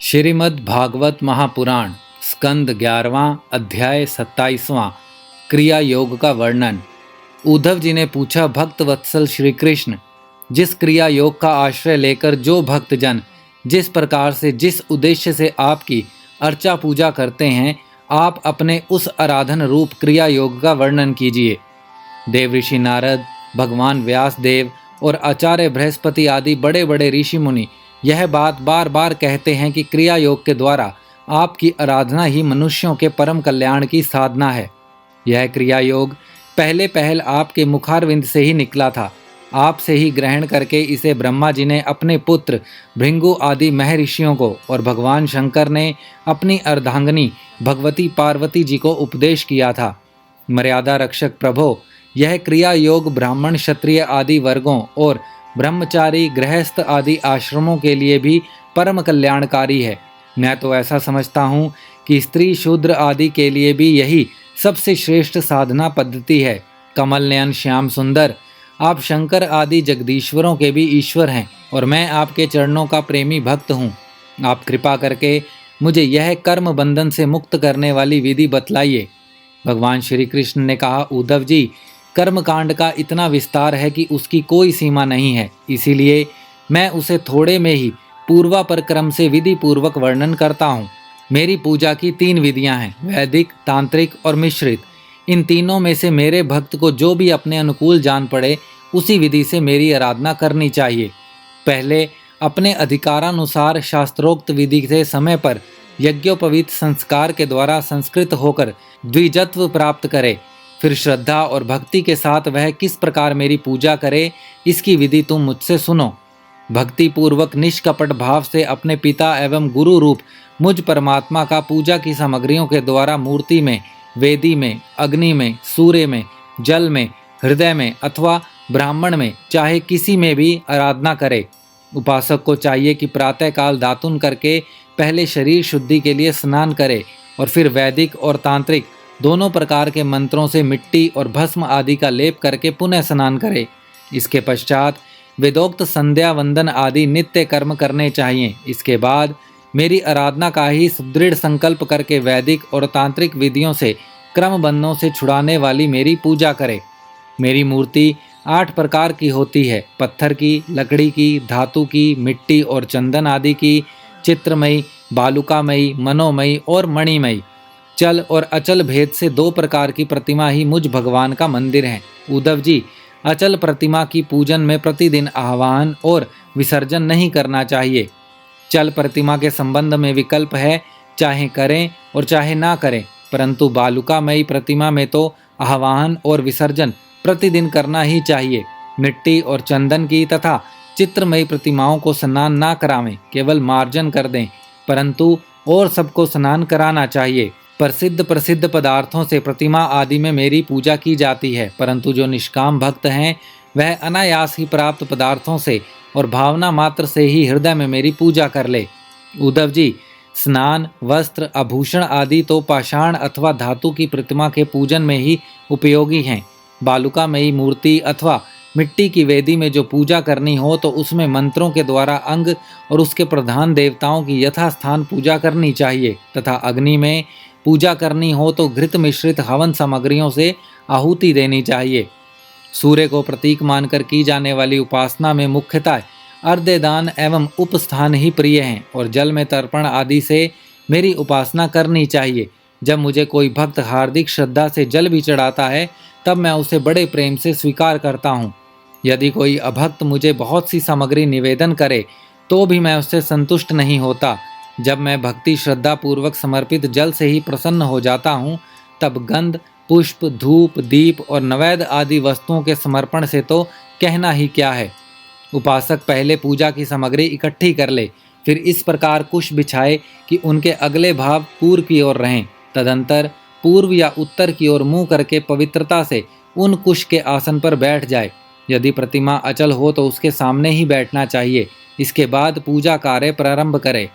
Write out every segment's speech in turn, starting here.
श्रीमद् भागवत महापुराण स्कंद 11वां अध्याय 27वां क्रिया योग का वर्णन। उद्धव जी ने पूछा, भक्त वत्सल श्री कृष्ण, जिस क्रिया योग का आश्रय लेकर जो भक्तजन जिस प्रकार से जिस उद्देश्य से आपकी अर्चा पूजा करते हैं, आप अपने उस आराधन रूप क्रिया योग का वर्णन कीजिए। देव ऋषि नारद, भगवान व्यास देव और आचार्य बृहस्पति आदि बड़े बड़े ऋषि मुनि यह बात बार बार कहते हैं कि क्रिया योग के द्वारा आपकी आराधना ही मनुष्यों के परम कल्याण की साधना है। यह क्रिया योग पहले पहल आपके मुखारविंद से ही निकला था। आपसे ही ग्रहण करके इसे ब्रह्मा जी ने अपने पुत्र भृंगु आदि महर्षियों को और भगवान शंकर ने अपनी अर्धांगिनी भगवती पार्वती जी को उपदेश किया था। मर्यादा रक्षक प्रभो, यह क्रिया योग ब्राह्मण क्षत्रिय आदि वर्गों और ब्रह्मचारी गृहस्थ आदि आश्रमों के लिए भी परम कल्याणकारी है। मैं तो ऐसा समझता हूँ कि स्त्री शूद्र आदि के लिए भी यही सबसे श्रेष्ठ साधना पद्धति है। कमल नयन श्याम सुंदर, आप शंकर आदि जगदीश्वरों के भी ईश्वर हैं और मैं आपके चरणों का प्रेमी भक्त हूँ। आप कृपा करके मुझे यह कर्म बंधन से मुक्त करने वाली विधि बतलाइए। भगवान श्री कृष्ण ने कहा, उद्धव जी, कर्म कांड का इतना विस्तार है कि उसकी कोई सीमा नहीं है, इसीलिए मैं उसे थोड़े में ही पूर्वापर क्रम से विधि पूर्वक वर्णन करता हूँ। मेरी पूजा की 3 विधियाँ हैं, वैदिक, तांत्रिक और मिश्रित। इन तीनों में से मेरे भक्त को जो भी अपने अनुकूल जान पड़े उसी विधि से मेरी आराधना करनी चाहिए। पहले अपने अधिकारानुसार शास्त्रोक्त विधि से समय पर यज्ञोपवीत संस्कार के द्वारा संस्कृत होकर द्विजत्व प्राप्त करे। फिर श्रद्धा और भक्ति के साथ वह किस प्रकार मेरी पूजा करे, इसकी विधि तुम मुझसे सुनो। भक्ति पूर्वक निष्कपट भाव से अपने पिता एवं गुरु रूप मुझ परमात्मा का पूजा की सामग्रियों के द्वारा मूर्ति में, वेदी में, अग्नि में, सूर्य में, जल में, हृदय में अथवा ब्राह्मण में, चाहे किसी में भी आराधना करे। उपासक को चाहिए कि प्रातःकाल दातुन करके पहले शरीर शुद्धि के लिए स्नान करे और फिर वैदिक और तांत्रिक दोनों प्रकार के मंत्रों से मिट्टी और भस्म आदि का लेप करके पुनः स्नान करे। इसके पश्चात वेदोक्त संध्या वंदन आदि नित्य कर्म करने चाहिए। इसके बाद मेरी आराधना का ही सुदृढ़ संकल्प करके वैदिक और तांत्रिक विधियों से क्रम बंधनों से छुड़ाने वाली मेरी पूजा करे। मेरी मूर्ति 8 प्रकार की होती है, पत्थर की, लकड़ी की, धातु की, मिट्टी और चंदन आदि की, चित्रमयी, बालुकामयी, मनोमयी और मणिमयी। चल और अचल भेद से 2 प्रकार की प्रतिमा ही मुझ भगवान का मंदिर है। उद्धव जी, अचल प्रतिमा की पूजन में प्रतिदिन आह्वान और विसर्जन नहीं करना चाहिए। चल प्रतिमा के संबंध में विकल्प है, चाहे करें और चाहे ना करें, परंतु बालुकामयी प्रतिमा में तो आह्वान और विसर्जन प्रतिदिन करना ही चाहिए। मिट्टी और चंदन की तथा चित्रमयी प्रतिमाओं को स्नान ना करावें, केवल मार्जन कर दें, परंतु और सबको स्नान कराना चाहिए। प्रसिद्ध पदार्थों से प्रतिमा आदि में मेरी पूजा की जाती है, परंतु जो निष्काम भक्त हैं वह अनायास ही प्राप्त पदार्थों से और भावना मात्र से ही हृदय में मेरी पूजा कर ले। उद्धव जी, स्नान, वस्त्र, आभूषण आदि तो पाषाण अथवा धातु की प्रतिमा के पूजन में ही उपयोगी हैं। बालुकामयी मूर्ति अथवा मिट्टी की वेदी में जो पूजा करनी हो तो उसमें मंत्रों के द्वारा अंग और उसके प्रधान देवताओं की यथास्थान पूजा करनी चाहिए तथा अग्नि में पूजा करनी हो तो घृत मिश्रित हवन सामग्रियों से आहुति देनी चाहिए। सूर्य को प्रतीक मानकर की जाने वाली उपासना में मुख्यतः अर्घ्यदान एवं उपस्थान ही प्रिय हैं और जल में तर्पण आदि से मेरी उपासना करनी चाहिए। जब मुझे कोई भक्त हार्दिक श्रद्धा से जल भी चढ़ाता है तब मैं उसे बड़े प्रेम से स्वीकार करता हूँ। यदि कोई अभक्त मुझे बहुत सी सामग्री निवेदन करे तो भी मैं उससे संतुष्ट नहीं होता। जब मैं भक्ति श्रद्धा पूर्वक समर्पित जल से ही प्रसन्न हो जाता हूँ तब गंध, पुष्प, धूप, दीप और नैवेद्य आदि वस्तुओं के समर्पण से तो कहना ही क्या है। उपासक पहले पूजा की सामग्री इकट्ठी कर ले, फिर इस प्रकार कुश बिछाए कि उनके अगले भाव पूर्व की ओर रहें। तदंतर पूर्व या उत्तर की ओर मुँह करके पवित्रता से उन कुश के आसन पर बैठ जाए। यदि प्रतिमा अचल हो तो उसके सामने ही बैठना चाहिए। इसके बाद पूजा कार्य प्रारंभ करे।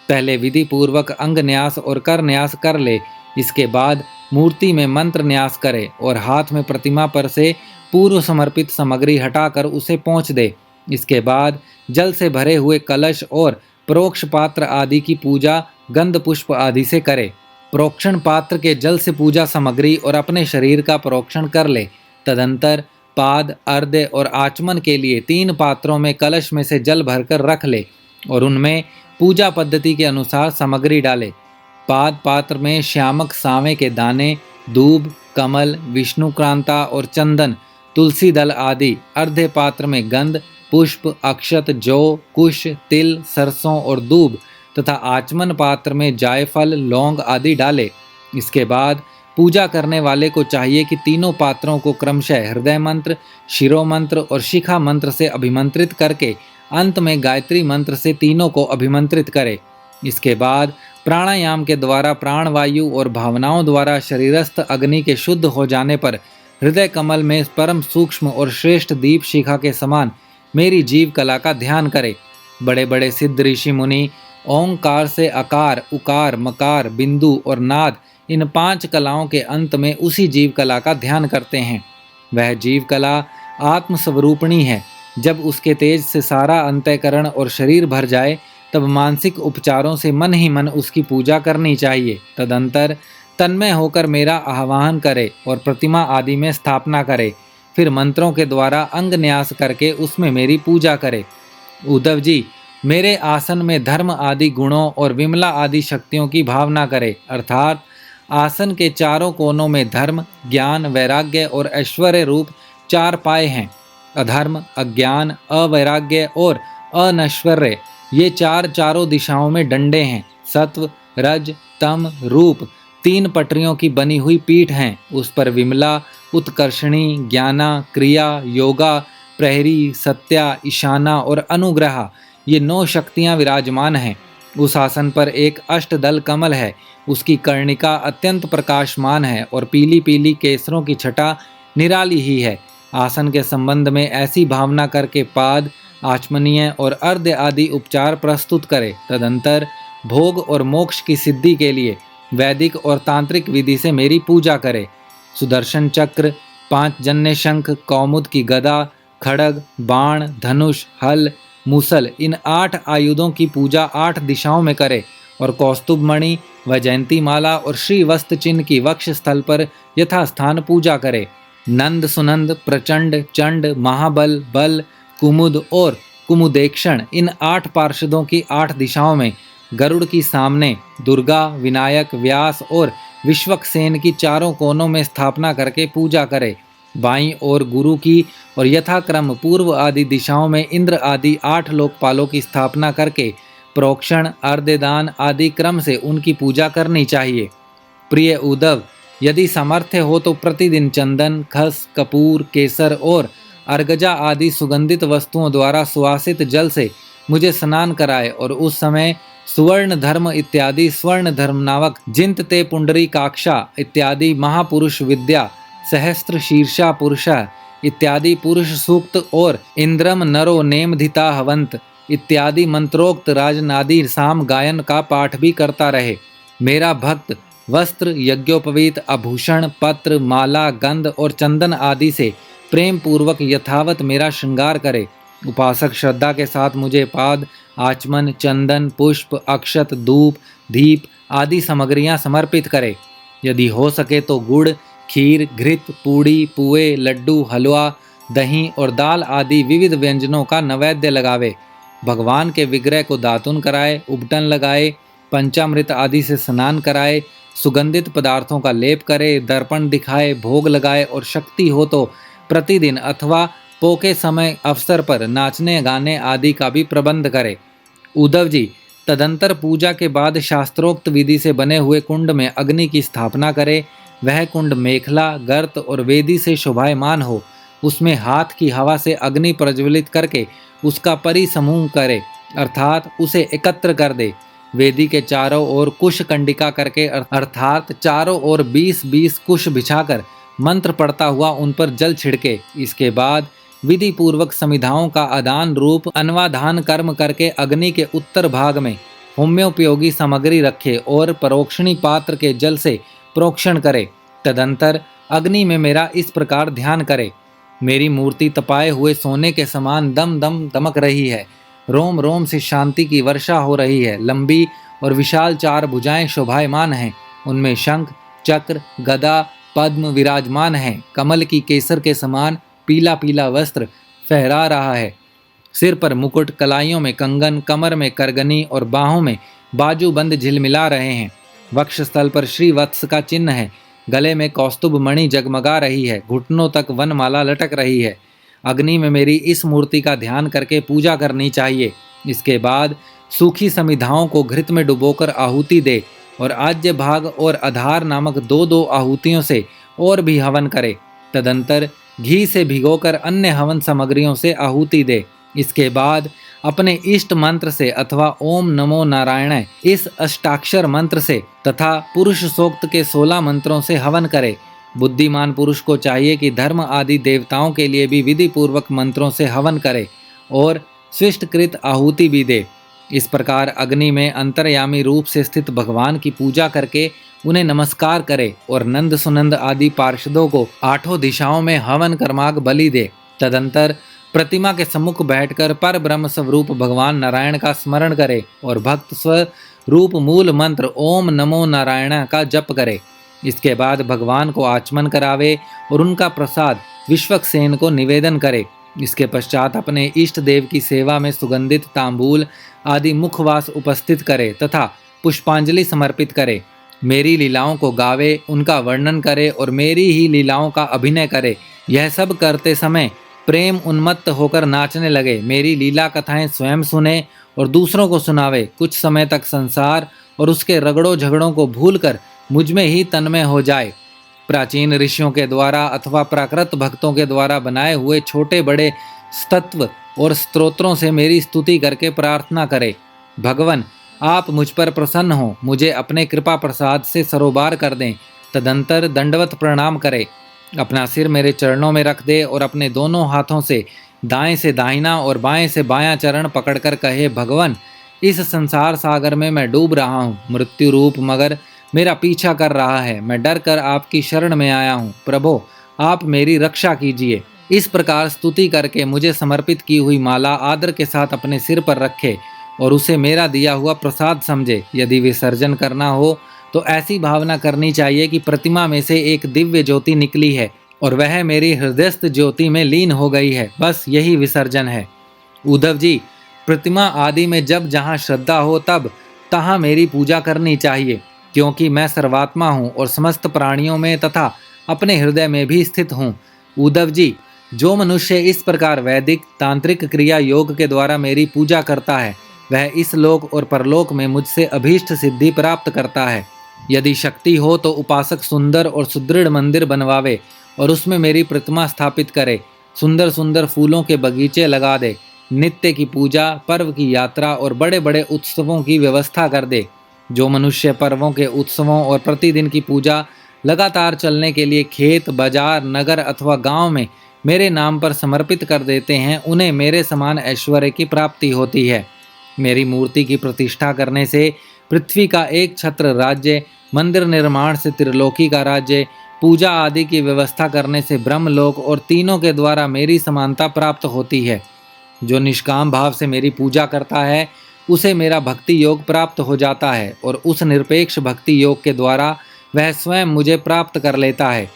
पहले विधि पूर्वक अंग न्यास और कर न्यास कर ले। इसके बाद मूर्ति में मंत्र न्यास करे और हाथ में प्रतिमा पर से पूर्व समर्पित सामग्री हटाकर उसे पोंछ दे। इसके बाद जल से भरे हुए कलश और प्रोक्ष पात्र आदि की पूजा गंध पुष्प आदि से करे। प्रोक्षण पात्र के जल से पूजा सामग्री और अपने शरीर का प्रोक्षण कर ले। तदंतर पाद, अर्धे और आचमन के लिए 3 पात्रों में कलश में से जल भरकर रख ले और उनमें पूजा पद्धति के अनुसार सामग्री डाले। पाद पात्र में श्यामक सांवे के दाने, दूब, कमल, विष्णुक्रांता और चंदन, तुलसी दल आदि। अर्धे पात्र में गंध, पुष्प, अक्षत, जौ, कुश, तिल, सरसों और दूब तथा आचमन पात्र में जायफल, लौंग आदि डाले। इसके बाद पूजा करने वाले को चाहिए कि तीनों पात्रों को क्रमशः हृदय मंत्र, शिरो मंत्र और शिखा मंत्र से अभिमंत्रित करके अंत में गायत्री मंत्र से तीनों को अभिमंत्रित करे। इसके बाद प्राणायाम के द्वारा प्राणवायु और भावनाओं द्वारा शरीरस्थ अग्नि के शुद्ध हो जाने पर हृदय कमल में परम सूक्ष्म और श्रेष्ठ दीप शिखा के समान मेरी जीव कला का ध्यान करे। बड़े बड़े सिद्ध ऋषि मुनि ओंकार से अकार, उकार, मकार, बिंदु और नाद, इन 5 कलाओं के अंत में उसी जीव कला का ध्यान करते हैं। वह जीव कला आत्मस्वरूपिणी है। जब उसके तेज से सारा अंतःकरण और शरीर भर जाए तब मानसिक उपचारों से मन ही मन उसकी पूजा करनी चाहिए। तदंतर तन्मय होकर मेरा आह्वान करे और प्रतिमा आदि में स्थापना करे। फिर मंत्रों के द्वारा अंग न्यास करके उसमें मेरी पूजा करे। उद्धव जी, मेरे आसन में धर्म आदि गुणों और विमला आदि शक्तियों की भावना करे। अर्थात आसन के चारों कोनों में धर्म, ज्ञान, वैराग्य और ऐश्वर्य रूप 4 पाए हैं। अधर्म, अज्ञान, अवैराग्य और अनैश्वर्य, ये चारों दिशाओं में डंडे हैं। सत्व, रज, तम, रूप 3 पटरियों की बनी हुई पीठ हैं। उस पर विमला, उत्कर्षणी, ज्ञाना, क्रिया, योगा, प्रहरी, सत्या, ईशाना और अनुग्रह, ये 9 शक्तियाँ विराजमान हैं। उस आसन पर एक अष्टदल कमल है। उसकी कर्णिका अत्यंत प्रकाशमान है और पीली पीली केसरों की छटा निराली ही है। आसन के संबंध में ऐसी भावना करके पाद, आचमनीय और अर्ध आदि उपचार प्रस्तुत करे। तदंतर भोग और मोक्ष की सिद्धि के लिए वैदिक और तांत्रिक विधि से मेरी पूजा करे। सुदर्शन चक्र, 5 जन्य शंख, कौमुद की गदा, खड़ग, बाण, धनुष, हल, मूसल, इन 8 आयुधों की पूजा 8 दिशाओं में करे और कौस्तुभ मणि, वैजयंती माला और श्री वस्त चिन्ह की वक्ष स्थल पर यथास्थान पूजा करे। नंद, सुनंद, प्रचंड, चंड, महाबल, बल, कुमुद और कुमुदेक्षण, इन 8 पार्षदों की 8 दिशाओं में गरुड़ की सामने दुर्गा, विनायक, व्यास और विश्वक्सेन की चारों कोनों में स्थापना करके पूजा करे। बाईं ओर गुरु की और यथाक्रम पूर्व आदि दिशाओं में इंद्र आदि 8 लोकपालों की स्थापना करके प्रोक्षण, अर्धदान आदि क्रम से उनकी पूजा करनी चाहिए। प्रिय उद्धव, यदि सामर्थ्य हो तो प्रतिदिन चंदन, खस, कपूर, केसर और अर्गजा आदि सुगंधित वस्तुओं द्वारा सुवासित जल से मुझे स्नान कराए और उस समय सुवर्ण धर्म इत्यादि, स्वर्ण धर्म नामक जिंत ते पुंडरी काक्षा इत्यादि, महापुरुष विद्या, सहस्त्र शीर्षा पुरुष इत्यादि पुरुष सूक्त और इंद्रम नरो नेमधिता हवंत इत्यादि मंत्रोक्त राजनादि साम गायन का पाठ भी करता रहे। मेरा भक्त वस्त्र, यज्ञोपवीत, आभूषण, पत्र, माला, गंध और चंदन आदि से प्रेम पूर्वक यथावत मेरा श्रृंगार करे। उपासक श्रद्धा के साथ मुझे पाद, आचमन, चंदन, पुष्प, अक्षत, धूप, दीप आदि सामग्रियां समर्पित करे। यदि हो सके तो गुड़, खीर, घृत, पूड़ी, पुए, लड्डू, हलवा, दही और दाल आदि विविध व्यंजनों का नैवेद्य लगावे। भगवान के विग्रह को दातुन कराए, उबटन लगाए, पंचामृत आदि से स्नान कराए, सुगंधित पदार्थों का लेप करे, दर्पण दिखाए, भोग लगाए और शक्ति हो तो प्रतिदिन अथवा पोके समय अवसर पर नाचने गाने आदि का भी प्रबंध करे। उद्धव जी, तदंतर पूजा के बाद शास्त्रोक्त विधि से बने हुए कुंड में अग्नि की स्थापना करे। वह कुंड मेखला, गर्त और वेदी से शोभायमान हो। उसमें हाथ की हवा से अग्नि प्रज्वलित करके उसका परिसमूह करे, अर्थात उसे एकत्र कर दे। वेदी के चारों ओर कुश कंडिका करके अर्थात चारों ओर 20-20 कुश बिछाकर मंत्र पढ़ता हुआ उन पर जल छिड़के। इसके बाद विधि पूर्वक समिधाओं का आदान रूप अन्वाधान कर्म करके अग्नि के उत्तर भाग में होम्योपयोगी सामग्री रखे और परोक्षणी पात्र के जल से प्रोक्षण करे। तदंतर अग्नि में मेरा इस प्रकार ध्यान करे। मेरी मूर्ति तपाए हुए सोने के समान दम दम दमक रही है। रोम रोम से शांति की वर्षा हो रही है। लंबी और विशाल 4 भुजाएं शोभायमान हैं, उनमें शंख, चक्र, गदा, पद्म विराजमान हैं। कमल की केसर के समान पीला पीला वस्त्र फहरा रहा है। सिर पर मुकुट, कलाइयों में कंगन, कमर में करगनी और बाहों में बाजूबंद झिलमिला रहे हैं। वक्षस्थल पर श्री वत्स का चिन्ह है। गले में कौस्तुभ मणि जगमगा रही है। घुटनों तक वनमाला लटक रही है। अग्नि में मेरी इस मूर्ति का ध्यान करके पूजा करनी चाहिए। इसके बाद सूखी समिधाओं को घृत में डुबोकर आहुति दे और आज्य भाग और आधार नामक 2-2 आहुतियों से और भी हवन करे। तदंतर घी से भिगोकर अन्य हवन सामग्रियों से आहुति दे। इसके बाद अपने इष्ट मंत्र से अथवा ओम नमो नारायण इस अष्टाक्षर मंत्र से तथा पुरुष सूक्त के 16 मंत्रों से हवन करे। बुद्धिमान पुरुष को चाहिए कि धर्म आदि देवताओं के लिए भी विधि पूर्वक मंत्रों से हवन करे और स्विष्टकृत आहुति भी दे। इस प्रकार अग्नि में अंतर्यामी रूप से स्थित भगवान की पूजा करके उन्हें नमस्कार करे और नंद सुनंद आदि पार्षदों को 8 दिशाओं में हवन कर्माग बलि दे। तदंतर प्रतिमा के सम्मुख बैठकर पर ब्रह्म स्वरूप भगवान नारायण का स्मरण करे और भक्त स्वरूप मूल मंत्र ओम नमो नारायण का जप करे। इसके बाद भगवान को आचमन करावे और उनका प्रसाद विश्वक्सेन को निवेदन करे। इसके पश्चात अपने इष्ट देव की सेवा में सुगंधित तांबूल आदि मुखवास उपस्थित करे तथा पुष्पांजलि समर्पित करे। मेरी लीलाओं को गावे, उनका वर्णन करे और मेरी ही लीलाओं का अभिनय करे। यह सब करते समय प्रेम उन्मत्त होकर नाचने लगे। मेरी लीला कथाएं स्वयं सुने और दूसरों को सुनावे। कुछ समय तक संसार और उसके रगड़ों झगड़ों को भूलकर मुझ में ही तन्मय हो जाए। प्राचीन ऋषियों के द्वारा अथवा प्राकृत भक्तों के द्वारा बनाए हुए छोटे बड़े स्तत्व और स्तोत्रों से मेरी स्तुति करके प्रार्थना करे। भगवान, आप मुझ पर प्रसन्न हो, मुझे अपने कृपा प्रसाद से सरोबार कर दें। तदंतर दंडवत प्रणाम करे, अपना सिर मेरे चरणों में रख दे और अपने दोनों हाथों से दाएं से दाहिना और बाएं से बायां चरण पकड़कर कहे, भगवान, इस संसार सागर में मैं डूब रहा हूँ। मृत्यु रूप मगर मेरा पीछा कर रहा है। मैं डर कर आपकी शरण में आया हूँ। प्रभो, आप मेरी रक्षा कीजिए। इस प्रकार स्तुति करके मुझे समर्पित की हुई माला आदर के साथ अपने सिर पर रखे और उसे मेरा दिया हुआ प्रसाद समझे। यदि विसर्जन करना हो तो ऐसी भावना करनी चाहिए कि प्रतिमा में से एक दिव्य ज्योति निकली है और वह मेरी हृदयस्थ ज्योति में लीन हो गई है। बस यही विसर्जन है। उद्धव जी, प्रतिमा आदि में जब जहाँ श्रद्धा हो तब तहाँ मेरी पूजा करनी चाहिए, क्योंकि मैं सर्वात्मा हूँ और समस्त प्राणियों में तथा अपने हृदय में भी स्थित हूँ। उद्धव जी, जो मनुष्य इस प्रकार वैदिक तांत्रिक क्रिया योग के द्वारा मेरी पूजा करता है वह इस लोक और परलोक में मुझसे अभीष्ट सिद्धि प्राप्त करता है। यदि शक्ति हो तो उपासक सुंदर और सुदृढ़ मंदिर बनवावे और उसमें मेरी प्रतिमा स्थापित करे। सुंदर सुंदर फूलों के बगीचे लगा दे। नित्य की पूजा, पर्व की यात्रा और बड़े बड़े उत्सवों की व्यवस्था कर दे। जो मनुष्य पर्वों के उत्सवों और प्रतिदिन की पूजा लगातार चलने के लिए खेत, बाजार, नगर अथवा गांव में मेरे नाम पर समर्पित कर देते हैं, उन्हें मेरे समान ऐश्वर्य की प्राप्ति होती है। मेरी मूर्ति की प्रतिष्ठा करने से पृथ्वी का एक छत्र राज्य, मंदिर निर्माण से त्रिलोकी का राज्य, पूजा आदि की व्यवस्था करने से ब्रह्मलोक और तीनों के द्वारा मेरी समानता प्राप्त होती है। जो निष्काम भाव से मेरी पूजा करता है उसे मेरा भक्ति योग प्राप्त हो जाता है और उस निरपेक्ष भक्ति योग के द्वारा वह स्वयं मुझे प्राप्त कर लेता है।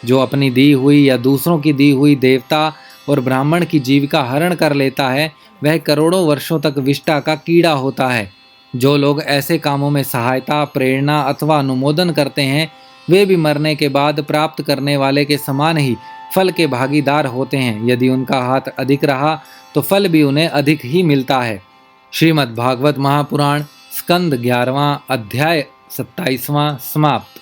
जो अपनी दी हुई या दूसरों की दी हुई देवता और ब्राह्मण की जीविका हरण कर लेता है वह करोड़ों वर्षों तक विष्टा का कीड़ा होता है। जो लोग ऐसे कामों में सहायता, प्रेरणा अथवा अनुमोदन करते हैं वे भी मरने के बाद प्राप्त करने वाले के समान ही फल के भागीदार होते हैं। यदि उनका हाथ अधिक रहा तो फल भी उन्हें अधिक ही मिलता है। श्रीमद् भागवत महापुराण स्कंद 11वां अध्याय 27वां समाप्त।